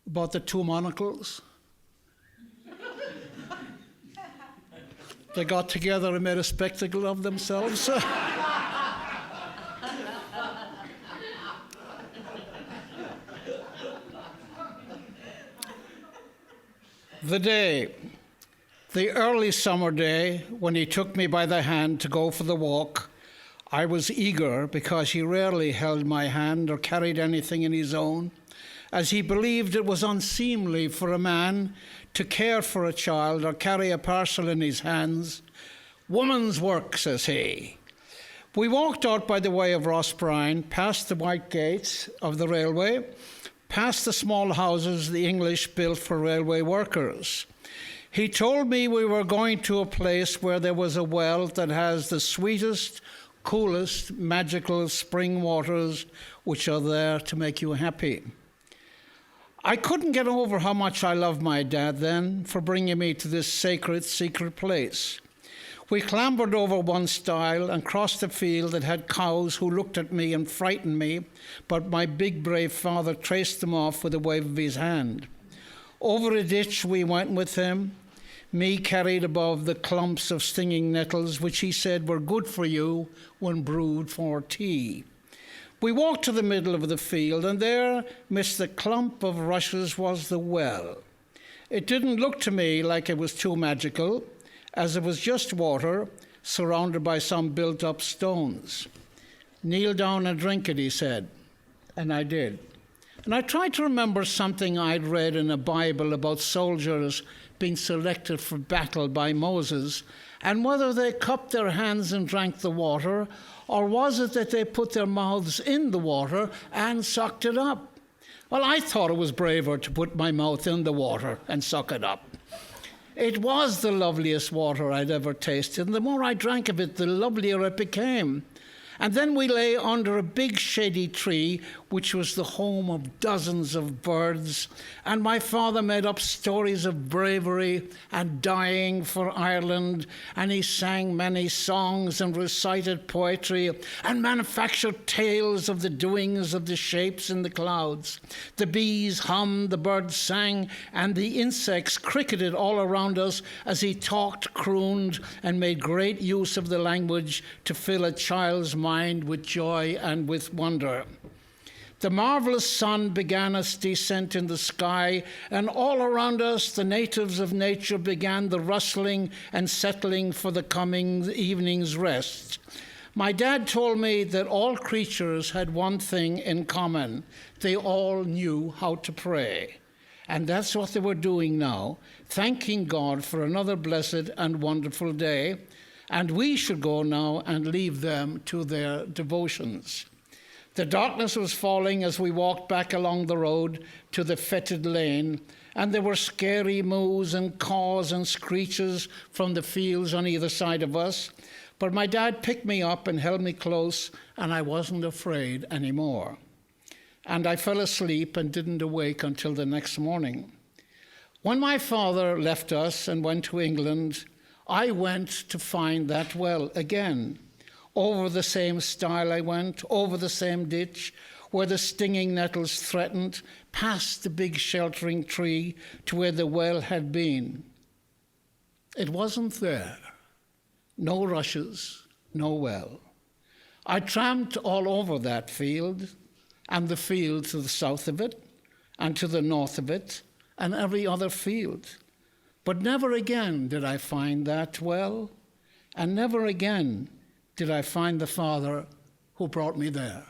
about the two monocles. They got together and made a spectacle of themselves. The early summer day, when he took me by the hand to go for the walk, I was eager because he rarely held my hand or carried anything in his own, as he believed it was unseemly for a man to care for a child or carry a parcel in his hands. Woman's work, says he. We walked out by the way of Rossbrine, past the white gates of the railway, past the small houses the English built for railway workers. He told me we were going to a place where there was a well that has the sweetest, coolest, magical spring waters which are there to make you happy. I couldn't get over how much I loved my dad then for bringing me to this sacred, secret place. We clambered over one stile and crossed a field that had cows who looked at me and frightened me, but my big, brave father traced them off with a wave of his hand. Over a ditch we went with him, me carried above the clumps of stinging nettles, which he said were good for you when brewed for tea. We walked to the middle of the field, and there, midst the clump of rushes, was the well. It didn't look to me like it was too magical, as it was just water surrounded by some built-up stones. Kneel down and drink it, he said, and I did. And I tried to remember something I'd read in a Bible about soldiers being selected for battle by Moses, and whether they cupped their hands and drank the water, or was it that they put their mouths in the water and sucked it up? Well, I thought it was braver to put my mouth in the water and suck it up. It was the loveliest water I'd ever tasted, and the more I drank of it, the lovelier it became. And then we lay under a big shady tree, which was the home of dozens of birds, and my father made up stories of bravery and dying for Ireland, and he sang many songs and recited poetry and manufactured tales of the doings of the shapes in the clouds. The bees hummed, the birds sang, and the insects cricketed all around us as he talked, crooned, and made great use of the language to fill a child's mind with joy and with wonder. The marvelous sun began its descent in the sky, and all around us the natives of nature began the rustling and settling for the coming evening's rest. My dad told me that all creatures had one thing in common. They all knew how to pray. And that's what they were doing now, thanking God for another blessed and wonderful day. And we should go now and leave them to their devotions. The darkness was falling as we walked back along the road to the fetid lane, and there were scary moos and caws and screeches from the fields on either side of us. But my dad picked me up and held me close, and I wasn't afraid anymore. And I fell asleep and didn't awake until the next morning. When my father left us and went to England, I went to find that well again. Over the same stile I went, over the same ditch, where the stinging nettles threatened, past the big sheltering tree to where the well had been. It wasn't there. No rushes, no well. I tramped all over that field, and the field to the south of it, and to the north of it, and every other field. But never again did I find that well, and never again did I find the Father who brought me there.